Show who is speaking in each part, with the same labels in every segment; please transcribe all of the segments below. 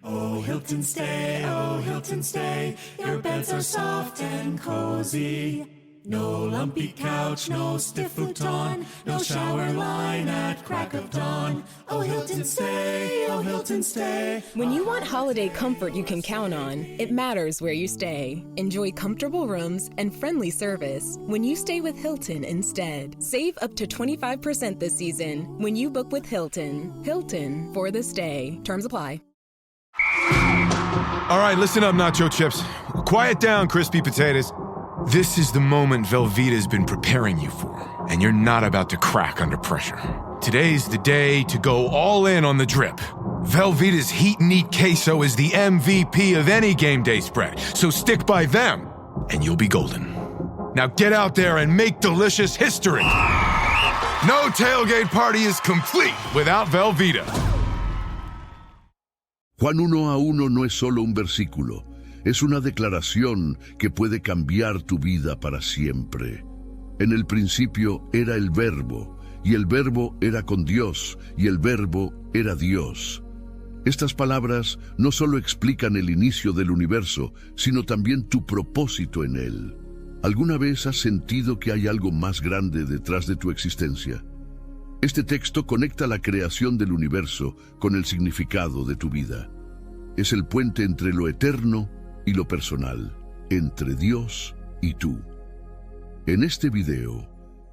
Speaker 1: Oh, Hilton, stay, your beds are soft and cozy. No lumpy couch, no stiff futon, no shower line at crack of dawn. Oh, Hilton, stay.
Speaker 2: When you want holiday comfort you can count on, it matters where you stay. Enjoy comfortable rooms and friendly service when you stay with Hilton instead. Save up to 25% this season when you book with Hilton. Hilton for the stay. Terms apply.
Speaker 3: All right, listen up, nacho chips. Quiet down, crispy potatoes. This is the moment Velveeta's been preparing you for, and you're not about to crack under pressure. Today's the day to go all in on the drip. Velveeta's Heat and Eat Queso is the MVP of any game day spread, so stick by them, and you'll be golden. Now get out there and make delicious history. No tailgate party is complete without Velveeta.
Speaker 4: Juan 1:1 no es solo un versículo, es una declaración que puede cambiar tu vida para siempre. En el principio era el Verbo, y el Verbo era con Dios, y el Verbo era Dios. Estas palabras no solo explican el inicio del universo, sino también tu propósito en él. ¿Alguna vez has sentido que hay algo más grande detrás de tu existencia? Este texto conecta la creación del universo con el significado de tu vida. Es el puente entre lo eterno y lo personal, entre Dios y tú. En este video,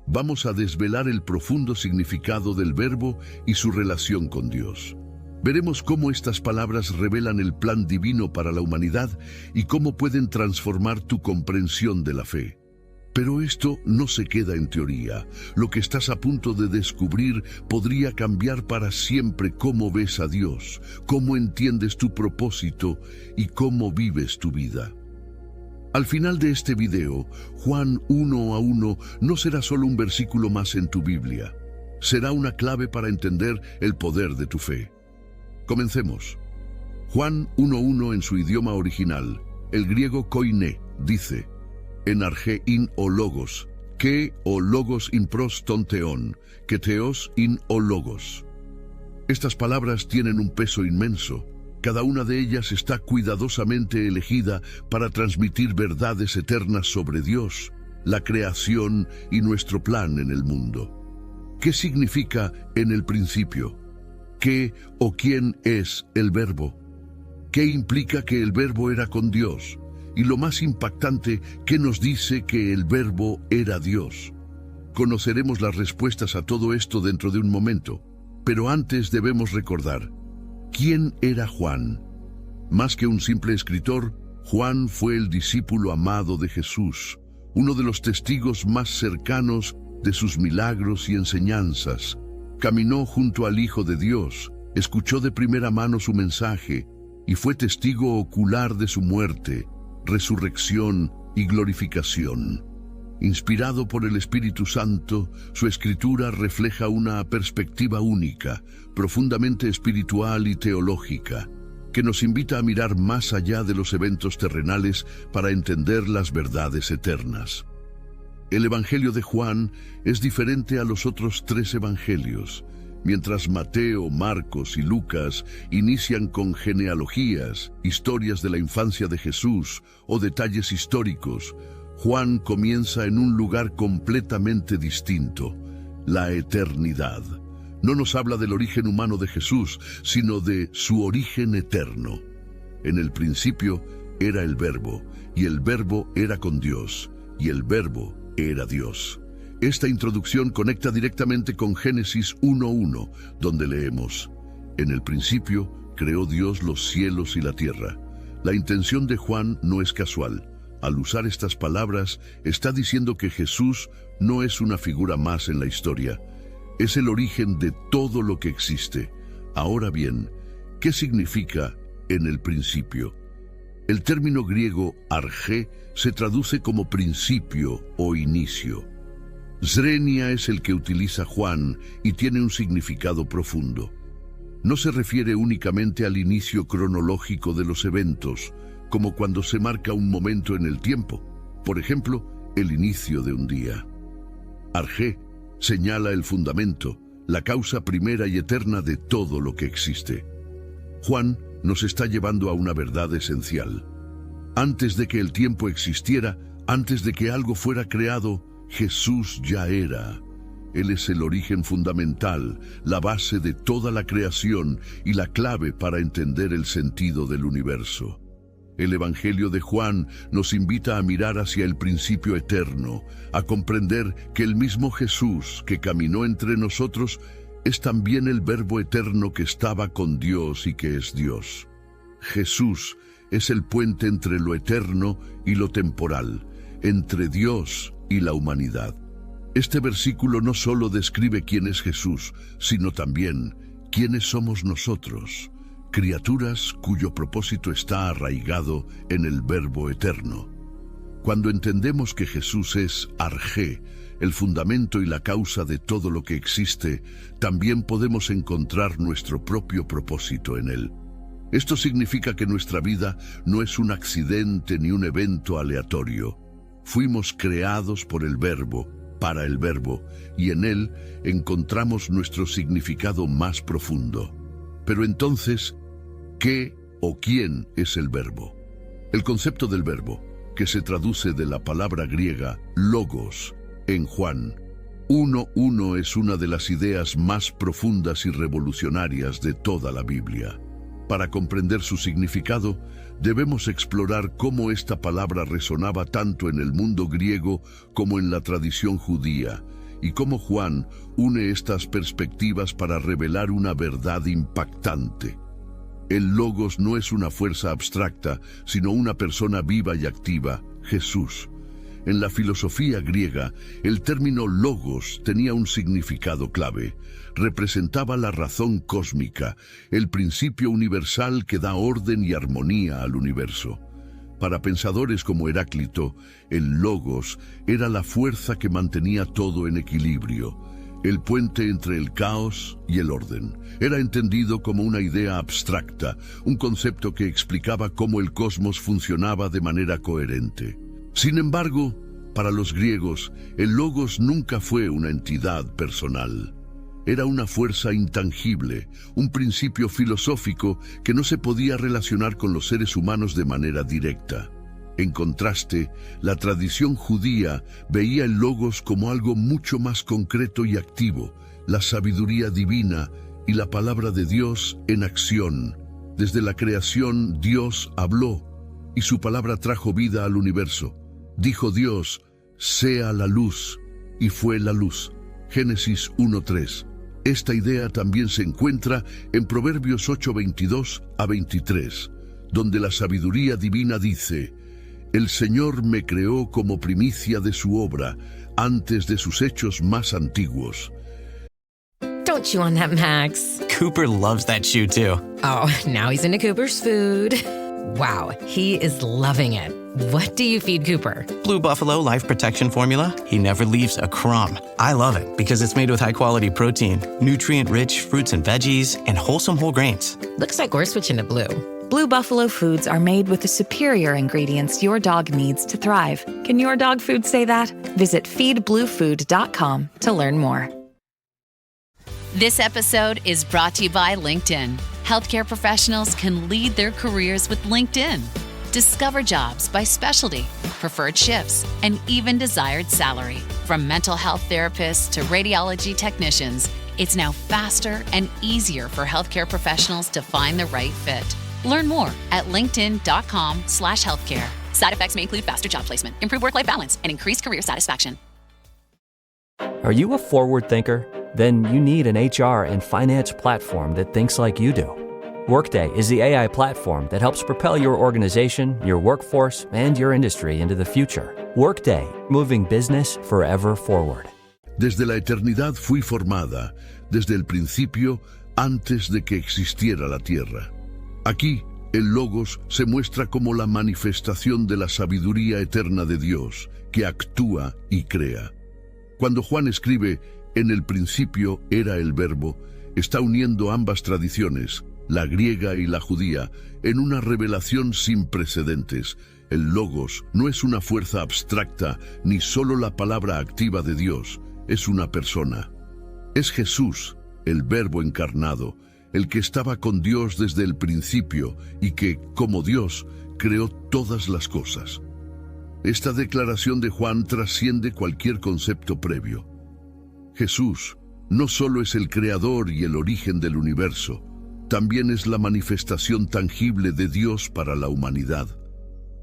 Speaker 4: vamos a desvelar el profundo significado del Verbo y su relación con Dios. Veremos cómo estas palabras revelan el plan divino para la humanidad y cómo pueden transformar tu comprensión de la fe. Pero esto no se queda en teoría. Lo que estás a punto de descubrir podría cambiar para siempre cómo ves a Dios, cómo entiendes tu propósito y cómo vives tu vida. Al final de este video, Juan 1:1 no será solo un versículo más en tu Biblia. Será una clave para entender el poder de tu fe. Comencemos. Juan 1:1 en su idioma original, el griego koiné, dice: en arge in o logos, que o logos in pros ton theon, que theos in o logos. Estas palabras tienen un peso inmenso. Cada una de ellas está cuidadosamente elegida para transmitir verdades eternas sobre Dios, la creación y nuestro plan en el mundo. ¿Qué significa en el principio? ¿Qué o quién es el Verbo? ¿Qué implica que el Verbo era con Dios? Y lo más impactante, ¿qué nos dice que el Verbo era Dios? Conoceremos las respuestas a todo esto dentro de un momento, pero antes debemos recordar, ¿quién era Juan? Más que un simple escritor, Juan fue el discípulo amado de Jesús, uno de los testigos más cercanos de sus milagros y enseñanzas. Caminó junto al Hijo de Dios, escuchó de primera mano su mensaje y fue testigo ocular de su muerte, resurrección y glorificación. Inspirado por el Espíritu Santo, su escritura refleja una perspectiva única, profundamente espiritual y teológica, que nos invita a mirar más allá de los eventos terrenales para entender las verdades eternas. El Evangelio de Juan es diferente a los otros 3 evangelios. Mientras Mateo, Marcos y Lucas inician con genealogías, historias de la infancia de Jesús o detalles históricos, Juan comienza en un lugar completamente distinto, la eternidad. No nos habla del origen humano de Jesús, sino de su origen eterno. En el principio era el Verbo, y el Verbo era con Dios, y el Verbo era Dios. Esta introducción conecta directamente con Génesis 1:1, donde leemos: en el principio creó Dios los cielos y la tierra. La intención de Juan no es casual. Al usar estas palabras, está diciendo que Jesús no es una figura más en la historia. Es el origen de todo lo que existe. Ahora bien, ¿qué significa en el principio? El término griego arge se traduce como principio o inicio. Zrenia es el que utiliza Juan y tiene un significado profundo. No se refiere únicamente al inicio cronológico de los eventos, como cuando se marca un momento en el tiempo, por ejemplo, el inicio de un día. Arge señala el fundamento, la causa primera y eterna de todo lo que existe. Juan nos está llevando a una verdad esencial. Antes de que el tiempo existiera, antes de que algo fuera creado, Jesús ya era. Él es el origen fundamental, la base de toda la creación y la clave para entender el sentido del universo. El Evangelio de Juan nos invita a mirar hacia el principio eterno, a comprender que el mismo Jesús que caminó entre nosotros es también el Verbo eterno que estaba con Dios y que es Dios. Jesús es el puente entre lo eterno y lo temporal, entre Dios y la humanidad. Este versículo no solo describe quién es Jesús, sino también quiénes somos nosotros, criaturas cuyo propósito está arraigado en el Verbo eterno. Cuando entendemos que Jesús es Arjé, el fundamento y la causa de todo lo que existe, también podemos encontrar nuestro propio propósito en él. Esto significa que nuestra vida no es un accidente ni un evento aleatorio. Fuimos creados por el Verbo, para el Verbo, y en él encontramos nuestro significado más profundo. Pero entonces, ¿qué o quién es el Verbo? El concepto del Verbo, que se traduce de la palabra griega logos, en Juan 1:1 es una de las ideas más profundas y revolucionarias de toda la Biblia. Para comprender su significado, debemos explorar cómo esta palabra resonaba tanto en el mundo griego como en la tradición judía, y cómo Juan une estas perspectivas para revelar una verdad impactante. El Logos no es una fuerza abstracta, sino una persona viva y activa, Jesús. En la filosofía griega, el término logos tenía un significado clave. Representaba la razón cósmica, el principio universal que da orden y armonía al universo. Para pensadores como Heráclito, el logos era la fuerza que mantenía todo en equilibrio, el puente entre el caos y el orden. Era entendido como una idea abstracta, un concepto que explicaba cómo el cosmos funcionaba de manera coherente. Sin embargo, para los griegos, el logos nunca fue una entidad personal. Era una fuerza intangible, un principio filosófico que no se podía relacionar con los seres humanos de manera directa. En contraste, la tradición judía veía el logos como algo mucho más concreto y activo, la sabiduría divina y la palabra de Dios en acción. Desde la creación, Dios habló, y su palabra trajo vida al universo. Dijo Dios, sea la luz, y fue la luz. Génesis 1:3. Esta idea también se encuentra en Proverbios 8:22 a 23, donde la sabiduría divina dice, el Señor me creó como primicia de su obra, antes de sus hechos más antiguos.
Speaker 5: Don't chew on that, Max.
Speaker 6: Cooper loves that chew too.
Speaker 5: Oh, now he's into Cooper's food. Wow, he is loving it. What do you feed Cooper?
Speaker 6: Blue Buffalo Life Protection Formula. He never leaves a crumb. I love it because it's made with high-quality protein, nutrient-rich fruits and veggies, and wholesome whole grains.
Speaker 5: Looks like we're switching to Blue.
Speaker 7: Blue Buffalo foods are made with the superior ingredients your dog needs to thrive. Can your dog food say that? Visit feedbluefood.com to learn more.
Speaker 8: This episode is brought to you by LinkedIn. Healthcare professionals can lead their careers with LinkedIn. Discover jobs by specialty, preferred shifts, and even desired salary. From mental health therapists to radiology technicians, it's now faster and easier for healthcare professionals to find the right fit. Learn more at linkedin.com/healthcare. Side effects may include faster job placement, improved work-life balance, and increased career satisfaction.
Speaker 9: Are you a forward thinker? Then you need an HR and finance platform that thinks like you do. Workday is the AI platform that helps propel your organization, your workforce, and your industry into the future. Workday, moving business forever forward.
Speaker 4: Desde la eternidad fui formada, desde el principio, antes de que existiera la tierra. Aquí, el Logos se muestra como la manifestación de la sabiduría eterna de Dios, que actúa y crea. Cuando Juan escribe, en el principio era el Verbo, está uniendo ambas tradiciones, la griega y la judía, en una revelación sin precedentes. El Logos no es una fuerza abstracta, ni solo la palabra activa de Dios, es una persona. Es Jesús, el Verbo encarnado, el que estaba con Dios desde el principio y que, como Dios, creó todas las cosas. Esta declaración de Juan trasciende cualquier concepto previo. Jesús no solo es el creador y el origen del universo, también es la manifestación tangible de Dios para la humanidad.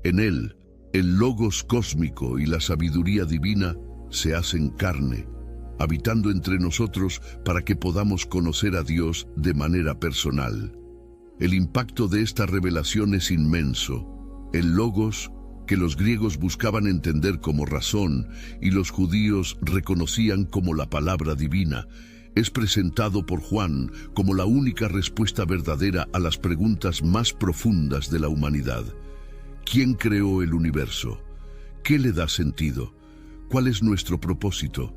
Speaker 4: En Él, el logos cósmico y la sabiduría divina se hacen carne, habitando entre nosotros para que podamos conocer a Dios de manera personal. El impacto de esta revelación es inmenso. El logos, que los griegos buscaban entender como razón y los judíos reconocían como la palabra divina, es presentado por Juan como la única respuesta verdadera a las preguntas más profundas de la humanidad. ¿Quién creó el universo? ¿Qué le da sentido? ¿Cuál es nuestro propósito?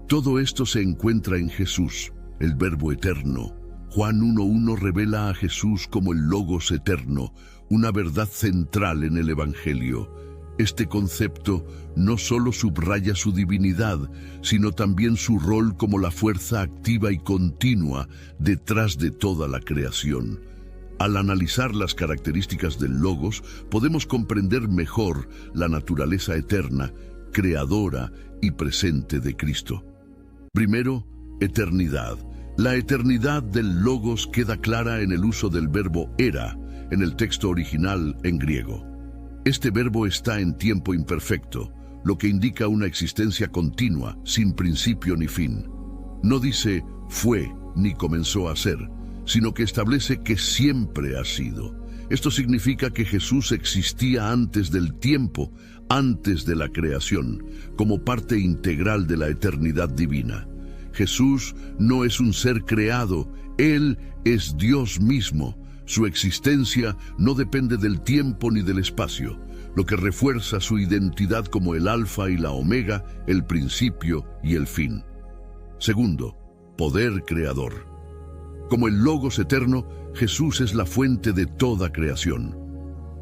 Speaker 4: Todo esto se encuentra en Jesús, el Verbo eterno. Juan 1:1 revela a Jesús como el Logos eterno, una verdad central en el Evangelio. Este concepto no solo subraya su divinidad, sino también su rol como la fuerza activa y continua detrás de toda la creación. Al analizar las características del Logos, podemos comprender mejor la naturaleza eterna, creadora y presente de Cristo. Primero, eternidad. La eternidad del Logos queda clara en el uso del verbo era, en el texto original en griego. Este verbo está en tiempo imperfecto, lo que indica una existencia continua, sin principio ni fin. No dice fue ni comenzó a ser, sino que establece que siempre ha sido. Esto significa que Jesús existía antes del tiempo, antes de la creación, como parte integral de la eternidad divina. Jesús no es un ser creado, Él es Dios mismo. Su existencia no depende del tiempo ni del espacio, lo que refuerza su identidad como el Alfa y la Omega, el principio y el fin. Segundo, poder creador. Como el Logos eterno, Jesús es la fuente de toda creación.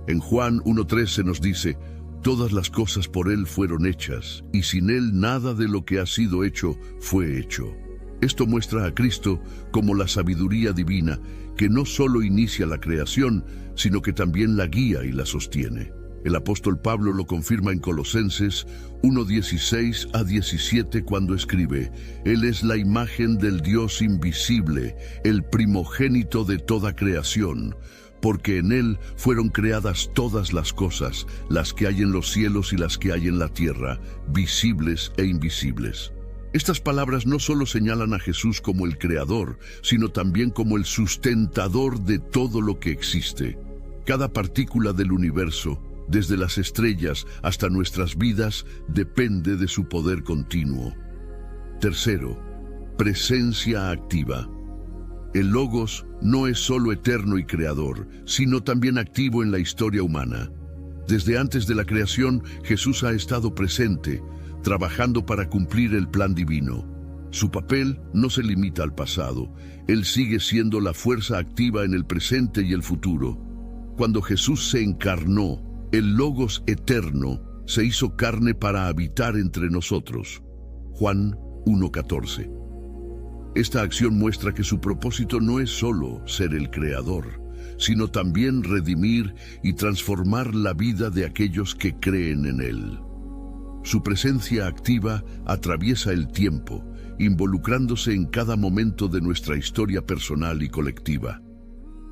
Speaker 4: En Juan 1:3 se nos dice: todas las cosas por Él fueron hechas, y sin Él nada de lo que ha sido hecho fue hecho. Esto muestra a Cristo como la sabiduría divina, que no solo inicia la creación, sino que también la guía y la sostiene. El apóstol Pablo lo confirma en Colosenses 1:16-17 cuando escribe: Él es la imagen del Dios invisible, el primogénito de toda creación, porque en Él fueron creadas todas las cosas, las que hay en los cielos y las que hay en la tierra, visibles e invisibles. Estas palabras no solo señalan a Jesús como el creador, sino también como el sustentador de todo lo que existe. Cada partícula del universo, desde las estrellas hasta nuestras vidas, depende de su poder continuo. Tercero, presencia activa. El Logos no es solo eterno y creador, sino también activo en la historia humana. Desde antes de la creación, Jesús ha estado presente, trabajando para cumplir el plan divino. Su papel no se limita al pasado, Él sigue siendo la fuerza activa en el presente y el futuro. Cuando Jesús se encarnó, el Logos eterno se hizo carne para habitar entre nosotros. Juan 1:14. Esta acción muestra que su propósito no es solo ser el creador, sino también redimir y transformar la vida de aquellos que creen en Él. Su presencia activa atraviesa el tiempo, involucrándose en cada momento de nuestra historia personal y colectiva.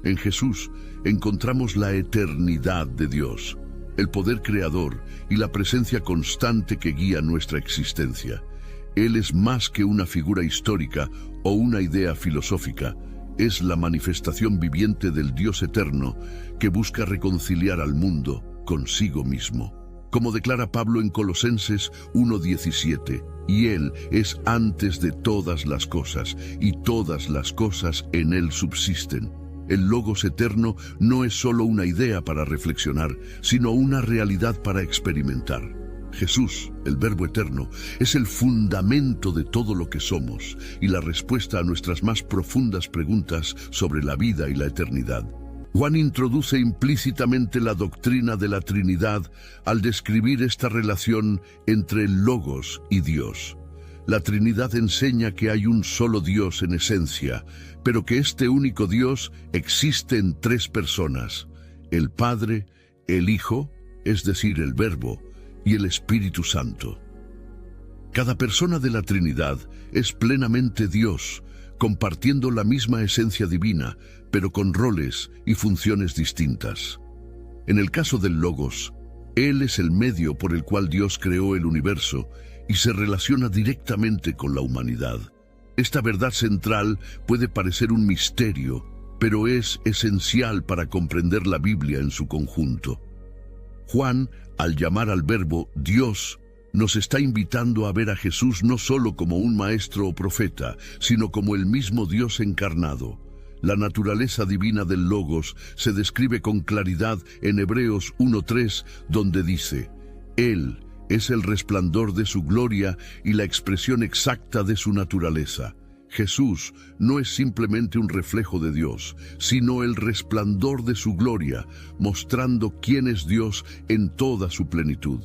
Speaker 4: En Jesús encontramos la eternidad de Dios, el poder creador y la presencia constante que guía nuestra existencia. Él es más que una figura histórica o una idea filosófica, es la manifestación viviente del Dios eterno que busca reconciliar al mundo consigo mismo. Como declara Pablo en Colosenses 1:17, y Él es antes de todas las cosas, y todas las cosas en Él subsisten. El Logos eterno no es solo una idea para reflexionar, sino una realidad para experimentar. Jesús, el Verbo eterno, es el fundamento de todo lo que somos y la respuesta a nuestras más profundas preguntas sobre la vida y la eternidad. Juan introduce implícitamente la doctrina de la Trinidad al describir esta relación entre el Logos y Dios. La Trinidad enseña que hay un solo Dios en esencia, pero que este único Dios existe en tres personas: el Padre, el Hijo, es decir, el Verbo, y el Espíritu Santo. Cada persona de la Trinidad es plenamente Dios, compartiendo la misma esencia divina, pero con roles y funciones distintas. En el caso del Logos, Él es el medio por el cual Dios creó el universo y se relaciona directamente con la humanidad. Esta verdad central puede parecer un misterio, pero es esencial para comprender la Biblia en su conjunto. Juan, al llamar al Verbo Dios, nos está invitando a ver a Jesús no solo como un maestro o profeta, sino como el mismo Dios encarnado. La naturaleza divina del Logos se describe con claridad en Hebreos 1:3, donde dice: Él es el resplandor de su gloria y la expresión exacta de su naturaleza. Jesús no es simplemente un reflejo de Dios, sino el resplandor de su gloria, mostrando quién es Dios en toda su plenitud.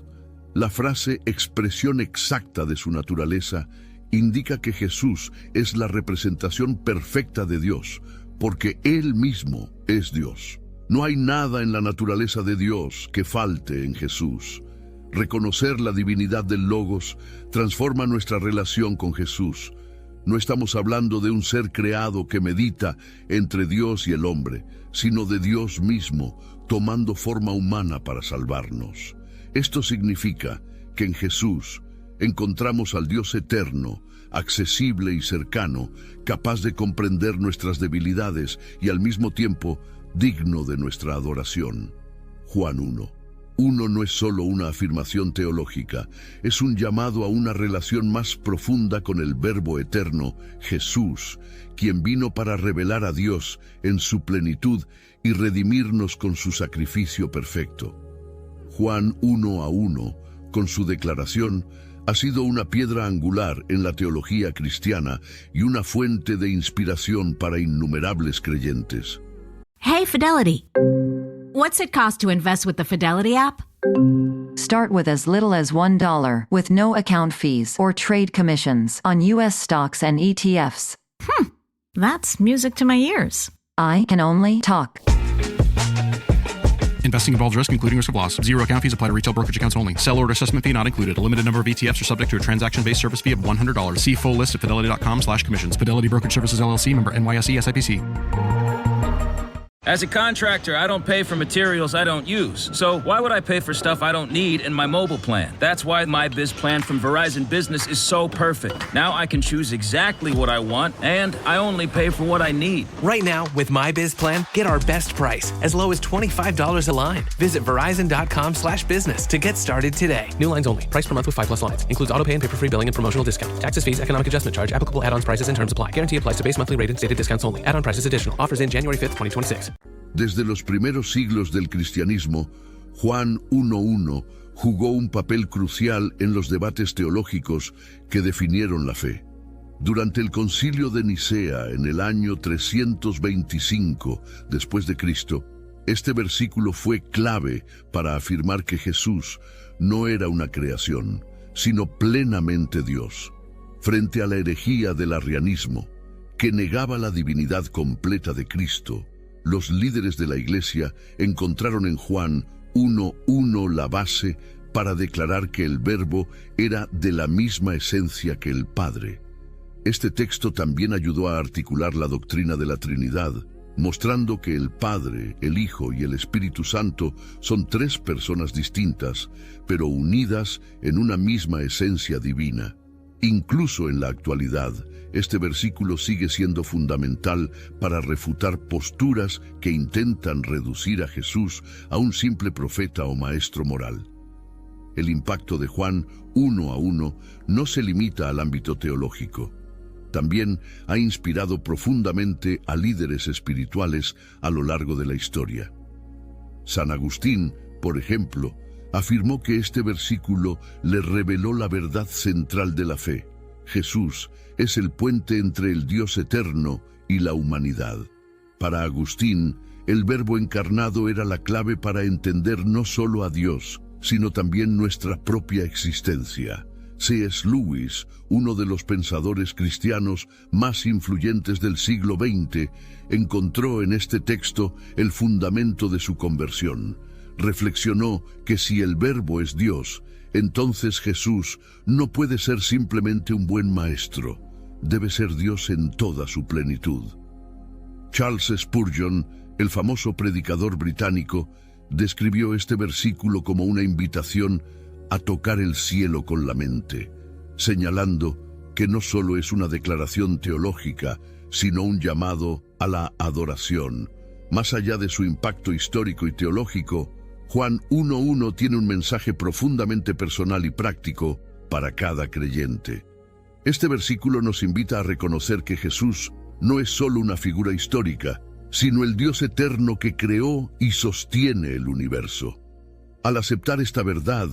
Speaker 4: La frase expresión exacta de su naturaleza indica que Jesús es la representación perfecta de Dios, porque Él mismo es Dios. No hay nada en la naturaleza de Dios que falte en Jesús. Reconocer la divinidad del Logos transforma nuestra relación con Jesús. No estamos hablando de un ser creado que medita entre Dios y el hombre, sino de Dios mismo, tomando forma humana para salvarnos. Esto significa que en Jesús encontramos al Dios eterno, accesible y cercano, capaz de comprender nuestras debilidades y al mismo tiempo digno de nuestra adoración. Juan 1. Uno no es solo una afirmación teológica, es un llamado a una relación más profunda con el Verbo eterno, Jesús, quien vino para revelar a Dios en su plenitud y redimirnos con su sacrificio perfecto. Juan 1:1, con su declaración, ha sido una piedra angular en la teología cristiana y una fuente de inspiración para innumerables creyentes.
Speaker 10: Hey, Fidelity. What's it cost to invest with the Fidelity app?
Speaker 11: Start with as little as $1 with no account fees or trade commissions on U.S. stocks and ETFs.
Speaker 10: That's music to my ears.
Speaker 11: I can only talk.
Speaker 12: Investing involves risk, including risk of loss. Zero account fees apply to retail brokerage accounts only. Sell order assessment fee not included. A limited number of ETFs are subject to a transaction-based service fee of $100. See full list at fidelity.com/commissions. Fidelity Brokerage Services, LLC, member NYSE, SIPC.
Speaker 13: As a contractor, I don't pay for materials I don't use. So why would I pay for stuff I don't need in my mobile plan? That's why my Biz Plan from Verizon Business is so perfect. Now I can choose exactly what I want, and I only pay for what I need.
Speaker 14: Right now, with my Biz Plan, get our best price, as low as $25 a line. Visit Verizon.com/business to get started today. New lines only. Price per month with 5+ lines. Includes auto pay and paper-free billing and promotional discount. Taxes, fees, economic adjustment charge. Applicable add-ons, prices, and terms apply. Guarantee applies to base monthly rate and stated discounts only. Add-on prices additional. Offers in January 5th, 2026.
Speaker 4: Desde los primeros siglos del cristianismo, Juan 1:1 jugó un papel crucial en los debates teológicos que definieron la fe. Durante el Concilio de Nicea en el año 325 después de Cristo, este versículo fue clave para afirmar que Jesús no era una creación, sino plenamente Dios. Frente a la herejía del arrianismo, que negaba la divinidad completa de Cristo, los líderes de la Iglesia encontraron en Juan 1:1 la base para declarar que el Verbo era de la misma esencia que el Padre. Este texto también ayudó a articular la doctrina de la Trinidad, mostrando que el Padre, el Hijo y el Espíritu Santo son tres personas distintas, pero unidas en una misma esencia divina. Incluso en la actualidad, este versículo sigue siendo fundamental para refutar posturas que intentan reducir a Jesús a un simple profeta o maestro moral. El impacto de Juan 1:1 no se limita al ámbito teológico. También ha inspirado profundamente a líderes espirituales a lo largo de la historia. San Agustín, por ejemplo, afirmó que este versículo le reveló la verdad central de la fe. Jesús es el puente entre el Dios eterno y la humanidad. Para Agustín, el Verbo encarnado era la clave para entender no solo a Dios, sino también nuestra propia existencia. C.S. Lewis, uno de los pensadores cristianos más influyentes del siglo XX, encontró en este texto el fundamento de su conversión. Reflexionó que si el Verbo es Dios, entonces Jesús no puede ser simplemente un buen maestro, debe ser Dios en toda su plenitud. Charles Spurgeon, el famoso predicador británico, describió este versículo como una invitación a tocar el cielo con la mente, señalando que no solo es una declaración teológica, sino un llamado a la adoración. Más allá de su impacto histórico y teológico, Juan 1:1 tiene un mensaje profundamente personal y práctico para cada creyente. Este versículo nos invita a reconocer que Jesús no es solo una figura histórica, sino el Dios eterno que creó y sostiene el universo. Al aceptar esta verdad,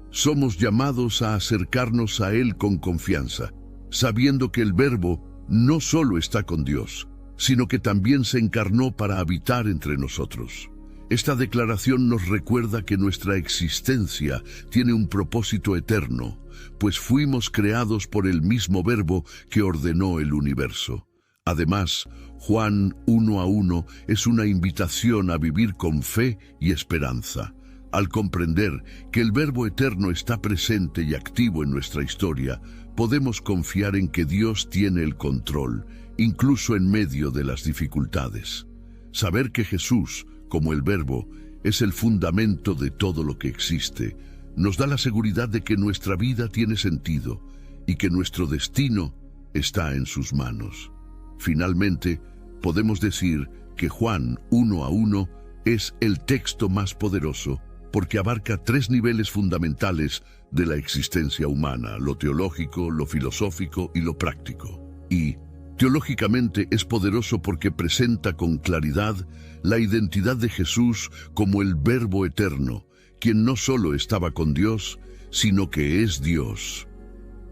Speaker 4: somos llamados a acercarnos a Él con confianza, sabiendo que el Verbo no solo está con Dios, sino que también se encarnó para habitar entre nosotros. Esta declaración nos recuerda que nuestra existencia tiene un propósito eterno, pues fuimos creados por el mismo Verbo que ordenó el universo. Además, Juan 1:1 es una invitación a vivir con fe y esperanza. Al comprender que el Verbo eterno está presente y activo en nuestra historia, podemos confiar en que Dios tiene el control, incluso en medio de las dificultades. Saber que Jesús, como el Verbo, es el fundamento de todo lo que existe, nos da la seguridad de que nuestra vida tiene sentido y que nuestro destino está en sus manos. Finalmente, podemos decir que Juan 1:1 es el texto más poderoso porque abarca 3 niveles fundamentales de la existencia humana: lo teológico, lo filosófico y lo práctico. Y, teológicamente, es poderoso porque presenta con claridad la identidad de Jesús como el Verbo eterno, quien no solo estaba con Dios, sino que es Dios.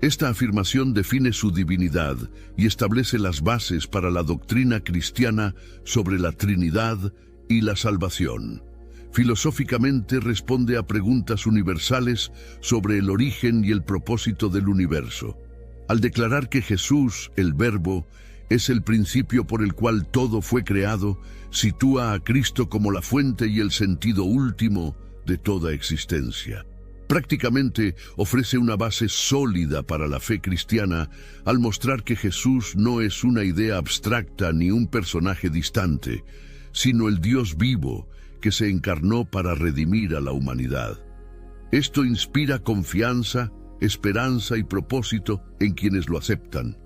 Speaker 4: Esta afirmación define su divinidad y establece las bases para la doctrina cristiana sobre la Trinidad y la salvación. Filosóficamente responde a preguntas universales sobre el origen y el propósito del universo. Al declarar que Jesús, el Verbo, es el principio por el cual todo fue creado, sitúa a Cristo como la fuente y el sentido último de toda existencia. Prácticamente ofrece una base sólida para la fe cristiana al mostrar que Jesús no es una idea abstracta ni un personaje distante, sino el Dios vivo que se encarnó para redimir a la humanidad. Esto inspira confianza, esperanza y propósito en quienes lo aceptan.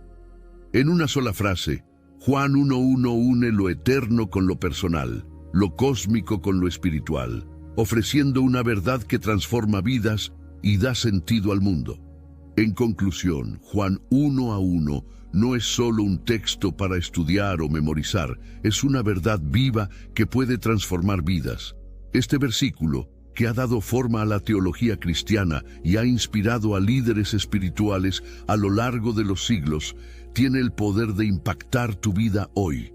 Speaker 4: En una sola frase, Juan 1:1 une lo eterno con lo personal, lo cósmico con lo espiritual, ofreciendo una verdad que transforma vidas y da sentido al mundo. En conclusión, Juan 1:1 no es solo un texto para estudiar o memorizar, es una verdad viva que puede transformar vidas. Este versículo, que ha dado forma a la teología cristiana y ha inspirado a líderes espirituales a lo largo de los siglos, tiene el poder de impactar tu vida hoy.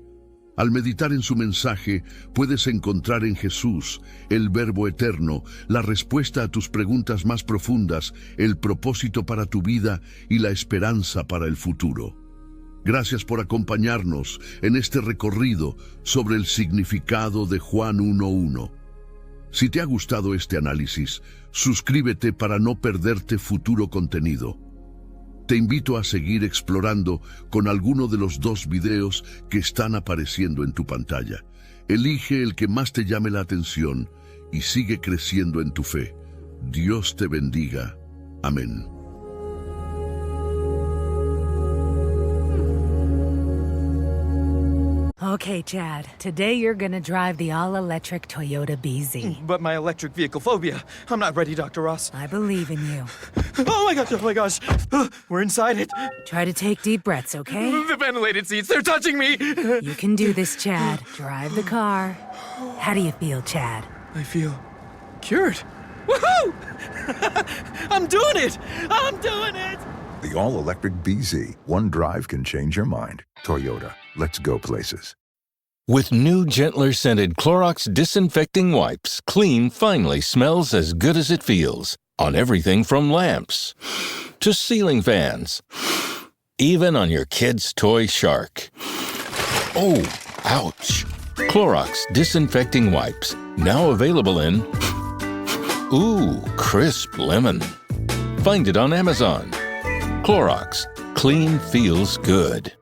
Speaker 4: Al meditar en su mensaje, puedes encontrar en Jesús, el Verbo eterno, la respuesta a tus preguntas más profundas, el propósito para tu vida y la esperanza para el futuro. Gracias por acompañarnos en este recorrido sobre el significado de Juan 1:1. Si te ha gustado este análisis, suscríbete para no perderte futuro contenido. Te invito a seguir explorando con alguno de los 2 videos que están apareciendo en tu pantalla. Elige el que más te llame la atención y sigue creciendo en tu fe. Dios te bendiga. Amén.
Speaker 15: Okay, Chad. Today you're gonna drive the all-electric Toyota BZ.
Speaker 16: But my electric vehicle phobia. I'm not ready, Dr. Ross.
Speaker 15: I believe in you.
Speaker 16: Oh my gosh. We're inside it.
Speaker 15: Try to take deep breaths, okay?
Speaker 16: The ventilated seats, they're touching me.
Speaker 15: You can do this, Chad. Drive the car. How do you feel, Chad?
Speaker 16: I feel cured. Woohoo! I'm doing it! I'm doing it!
Speaker 17: The all-electric BZ. One drive can change your mind. Toyota. Let's go places.
Speaker 18: With new, gentler scented Clorox disinfecting wipes, clean finally smells as good as it feels. on everything from lamps to ceiling fans, even on your kid's toy shark. Oh, ouch. Clorox Disinfecting Wipes, now available in crisp lemon. Find it on Amazon. Clorox, clean feels good.